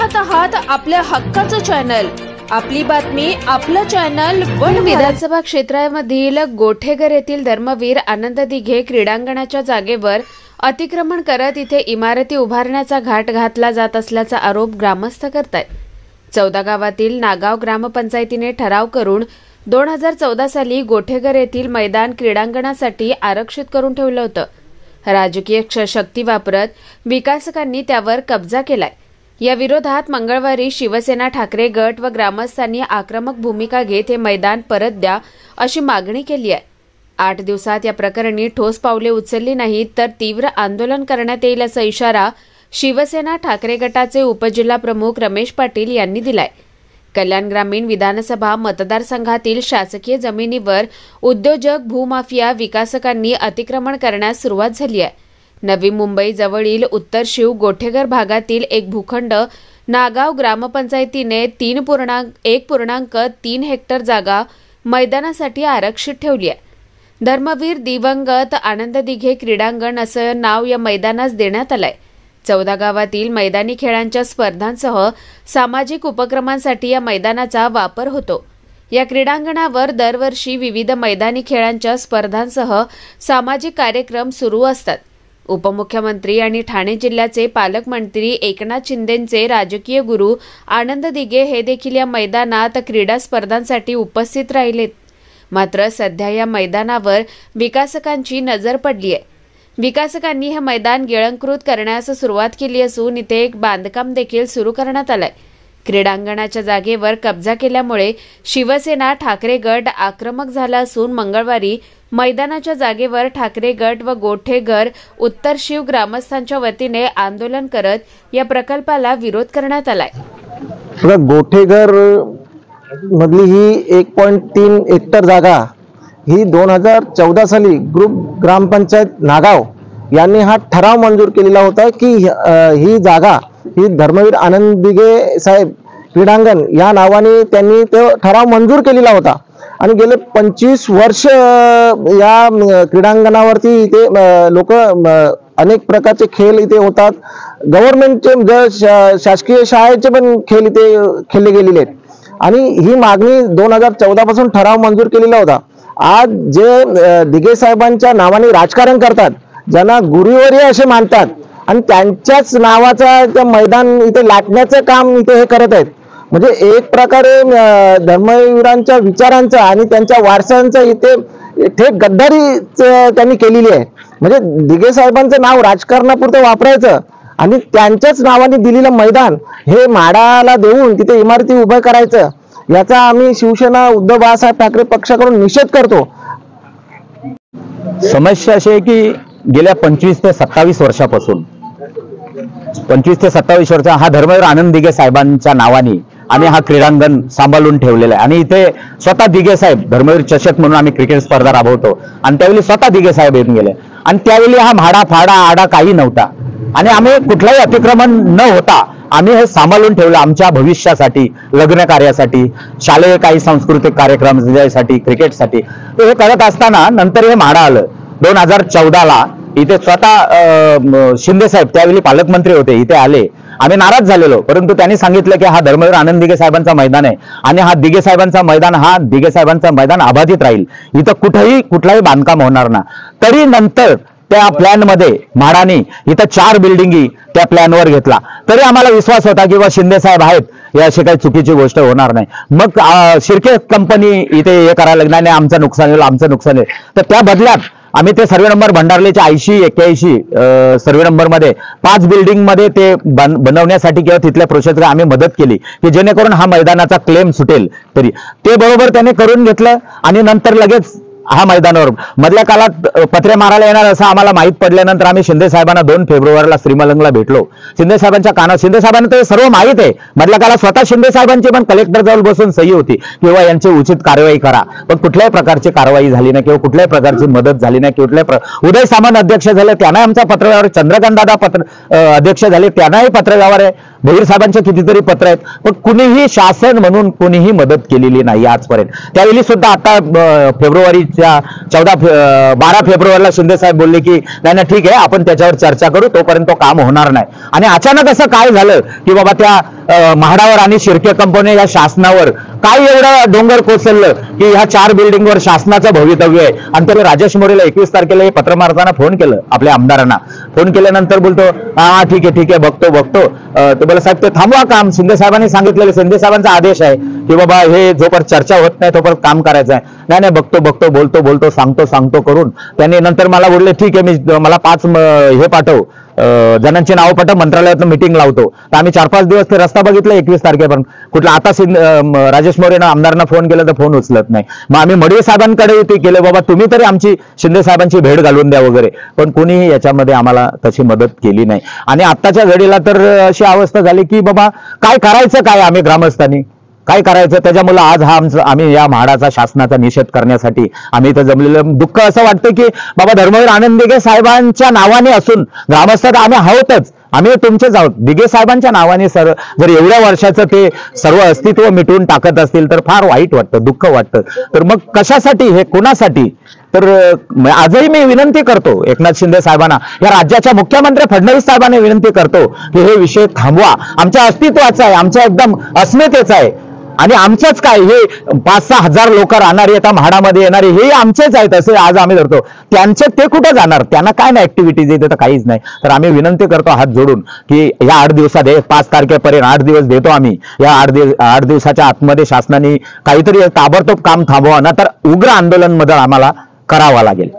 पाहत आहात आपल्या हक्काचं चॅनल, आपली बातमी आपलं चॅनल वन विधानसभा क्षेत्रामधील गोठेघर येथील धर्मवीर आनंद दिघे क्रीडांगणाच्या जागेवर अतिक्रमण करत इथे इमारती उभारण्याचा घाट घातला जात असल्याचा आरोप ग्रामस्थ करतायत। 14 गावातील नागाव ग्रामपंचायतीने ठराव करून 2014 साली गोठेघर येथील मैदान क्रीडांगणासाठी आरक्षित करून ठेवलं होतं। राजकीय शक्ती वापरत विकासकांनी त्यावर कब्जा केलाय। या विरोधात मंगळवारी शिवसेना ठाकरे गट व ग्रामस्थांनी आक्रमक भूमिका घेत हे मैदान परत द्या अशी मागणी केली आहे। 8 दिवसात या प्रकरणी ठोस पावले उचलली नाहीत तर तीव्र आंदोलन करण्यात येईल असा इशारा शिवसेना ठाकरे गटाचे उपजिल्हा प्रमुख रमेश पाटील यांनी दिलाय। कल्याण ग्रामीण विधानसभा मतदारसंघातील शासकीय जमिनीवर उद्योजक भूमाफिया विकासकांनी अतिक्रमण करण्यास सुरुवात झाली आहे। नवी मुंबई जवळील उत्तर शीव गोठेघर भागातील एक भूखंड नागाव ग्रामपंचायतीने 1.3 हेक्टर जागा मैदानासाठी आरक्षित ठेवली आहे। धर्मवीर दिवंगत आनंद दिघे क्रीडांगण असं नाव या मैदानास देण्यात आलंय। 14 गावातील मैदानी खेळांच्या स्पर्धांसह सामाजिक उपक्रमांसाठी या मैदानाचा वापर होतो। या क्रीडांगणावर दरवर्षी विविध मैदानी खेळांच्या स्पर्धांसह सामाजिक कार्यक्रम सुरू असतात। उपमुख्यमंत्री आणि ठाणे जिल्ह्याचे पालकमंत्री एकनाथ शिंदेंचे राजकीय गुरु आनंद दिघे हे देखील या मैदानात क्रीडा स्पर्धांसाठी उपस्थित राहिलेत। मात्र सध्या या मैदानावर विकासकांची नजर पडली आहे। विकासकांनी हे मैदान गिळंकृत करण्यास सुरुवात केली असून इथे एक बांधकाम देखील सुरू करण्यात आलंय। क्रीडांगणाच्या जागेवर कब्जा केल्यामुळे शिवसेना ठाकरे गट आक्रमक झाला असून मंगळवारी मैदानाच्या जागेवर ठाकरे गट व गोठेघर उत्तर शीव ग्रामस्थांच्या वतीने आंदोलन करत या प्रकल्पाला विरोध करण्यात आलाय। गोठेघर मधली ही 1.3 हेक्टर जागा ही 2014 साली ग्रुप ग्रामपंचायत नागाव यांनी हा ठराव मंजूर केलेला होता की ही जागा ही धर्मवीर आनंद दिघे साहेब क्रीडांगण या नावाने त्यांनी तो ठराव मंजूर केलेला होता। आणि गेले 25 वर्ष या क्रीडांगणावरती इथे लोक अनेक प्रकारचे खेळ इथे होतात। गव्हर्नमेंटचे शासकीय शाळेचे पण खेळ इथे खेळले गेलेले आहेत आणि ही मागणी 2014 पासून ठराव मंजूर केलेला होता। आज जे दिघे साहेबांच्या नावाने राजकारण करतात, ज्यांना गुरुवर्य असे मानतात आणि त्यांच्याच नावाचा ते मैदान इथे लाटण्याचं काम इथे हे करत आहेत। म्हणजे एक प्रकारे धर्मवीरांच्या विचारांचा आणि त्यांच्या वारसांचा इथे थेट गद्दारी त्यांनी केलेली आहे। म्हणजे दिघे साहेबांचं नाव राजकारणापुरतं वापरायचं आणि त्यांच्याच नावाने दिलेलं मैदान हे म्हाडाला देऊन तिथे इमारती उभं करायचं, याचा आम्ही शिवसेना उद्धव बाळासाहेब ठाकरे पक्षाकडून निषेध करतो। समस्या अशी आहे की गेल्या 25 ते 27 वर्षापासून 25 ते 27 वर्ष हा धर्मवीर आनंद दिघे साहेबांच्या नावाने आणि हा क्रीडांगण सांभाळून ठेवलेला आहे। आणि इथे स्वतः दिघे साहेब धर्मवीर चषक म्हणून आम्ही क्रिकेट स्पर्धा राबवतो आणि त्यावेळी स्वतः दिघे साहेब येऊन गेले आणि त्यावेळी हा म्हाडा फाडा आडा काही नव्हता आणि आम्ही कुठलाही अतिक्रमण न होता आम्ही हे सांभाळून ठेवलं आमच्या भविष्यासाठी, लग्न कार्यासाठी, शालेय काही सांस्कृतिक कार्यक्रमासाठी, क्रिकेटसाठी। हे करत असताना नंतर हे म्हाडा आलं 2014ला। इथे स्वतः शिंदे साहेब त्यावेळी पालकमंत्री होते, इथे आले, आम्ही नाराज झालेलो, परंतु त्यांनी सांगितलं की हा धर्मवीर आनंद दिघे साहेबांचा मैदान आहे आणि हा दिघे साहेबांचा मैदान अबाधित राहील, इथं कुठलाही बांधकाम होणार ना। तरी नंतर त्या प्लॅन मध्ये म्हाडाने इथं 4 बिल्डिंगी त्या प्लॅनवर घेतला, तरी आम्हाला विश्वास होता की शिंदे साहेब आहेत याशी काही चुकीची गोष्ट होणार नाही। मग शिर्के कंपनी इथे हे करायला लागली, नाही आमचं नुकसान होईल, तर त्या बदल्यात आम्ही ते सर्वे नंबर भंडारलेच्या 80-81 सर्वे नंबर मध्ये 5 बिल्डिंग मध्ये ते बनवण्यासाठी किंवा तिथल्या प्रोसेसला आम्ही मदत केली की जेणेकरून हा मैदानाचा क्लेम सुटेल। तरी ते बरोबर त्याने करून घेतलं आणि नंतर लगेच हा मैदानावर मधल्या काळात पत्रे मारायला येणार असं आम्हाला माहित पडल्यानंतर आम्ही शिंदे साहेबांना 2 फेब्रुवारीला श्रीमलंगला भेटलो। शिंदे साहेबांच्या कानात शिंदे साहेबांना ते सर्व माहित आहे। मधल्या काळात स्वतः शिंदे साहेबांची पण कलेक्टर जवळ बसून सही होती किंवा यांची उचित कारवाई करा, पण कुठल्याही प्रकारची कारवाई झाली नाही किंवा कुठल्याही प्रकारची मदत झाली नाही। उदय सामंत अध्यक्ष झाले त्यांना आमचा पत्रव्यवहार, चंद्रकांत दादा अध्यक्ष झाले त्यांनाही पत्रव्यवहार आहे, भोईर साहेबांचे कितीतरी पत्र आहेत, पण कुणीही शासन म्हणून कुणीही मदत केलेली नाही आजपर्यंत। त्यावेळी सुद्धा आता फेब्रुवारीच्या 12 फेब्रुवारीला शिंदे साहेब बोलले की नाही ठीक आहे आपण त्याच्यावर चर्चा करू, तोपर्यंत काम होणार नाही। आणि अचानक असं काय झालं की बाबा त्या म्हाडावर आणि शिर्के कंपनी या शासनावर काय एवढं डोंगर कोसळलं की ह्या 4 बिल्डिंगवर शासनाचं भवितव्य आहे. आणि त्याला राजेश मोरेला 21 तारखेला हे पत्र मारताना फोन केलं, आपल्या आमदारांना फोन केल्यानंतर बोलतो हा ठीक आहे बघतो. ते बोला साहेब ते थांबवा काम, शिंदे साहेबांनी सांगितलेलं, शिंदे साहेबांचा आदेश आहे की बाबा हे जोपर्यंत चर्चा होत नाही तोपर्यंत काम करायचं आहे. नाही बघतो बोलतो सांगतो करून त्यांनी नंतर मला बोलले ठीक आहे मला 5 हे पाठव, जणांची नावं पाठव, मंत्रालयातून मिटिंग लावतो. तर आम्ही 4-5 दिवस ते रस्ता बघितला 21 तारखेपर्यंत. कुठला आता राजेश मोरेनं आमदारांना फोन केला तर फोन उचलत नाही. मग आम्ही मडवी साहेबांकडे ते केले, बाबा तुम्ही तरी आमची शिंदे साहेबांची भेट घालून द्या वगैरे, पण कोणीही याच्यामध्ये आम्हाला तशी मदत केली नाही. आणि आत्ताच्या घडीला तर अशी अवस्था झाली की बाबा काय करायचं, काय आम्ही ग्रामस्थांनी काय करायचं. त्याच्यामुळे आज आम्ही या म्हाडाचा शासनाचा निषेध करण्यासाठी आम्ही इथं जमलेलं. दुःख असं वाटतं की बाबा धर्मवीर आनंद दिघे साहेबांच्या नावाने असून ग्रामस्थात आम्ही आहोतच, आम्ही तुमचेच आहोत. दिघे साहेबांच्या नावाने जर एवढ्या वर्षाचं ते सर्व अस्तित्व मिटवून टाकत असतील तर फार वाईट वाटतं, दुःख वाटतं. तर मग कशासाठी हे, कोणासाठी? तर आजही मी विनंती करतो एकनाथ शिंदे साहेबांना, या राज्याच्या मुख्यमंत्री फडणवीस साहेबांना विनंती करतो की हे विषय थांबवा. आमच्या अस्तित्वाचा आहे, आमच्या एकदम अस्मितेचा आहे. आणि आमचंच काय, हे 5-6 हजार लोक राहणारे आता म्हाडामध्ये येणारे हे आमचेच आहेत असे आज आम्ही धरतो. त्यांचे ते कुठे जाणार, त्यांना काय नाही ऍक्टिव्हिटीज येते तर काहीच नाही. तर आम्ही विनंती करतो हात जोडून की या 8 दिवसात 5 तारखेपर्यंत 8 दिवस देतो आम्ही. या 8 दिवसाच्या आतमध्ये शासनाने काहीतरी ताबडतोब काम थांबवा, ना तर उग्र आंदोलन मध्ये आम्हाला करावा लागेल.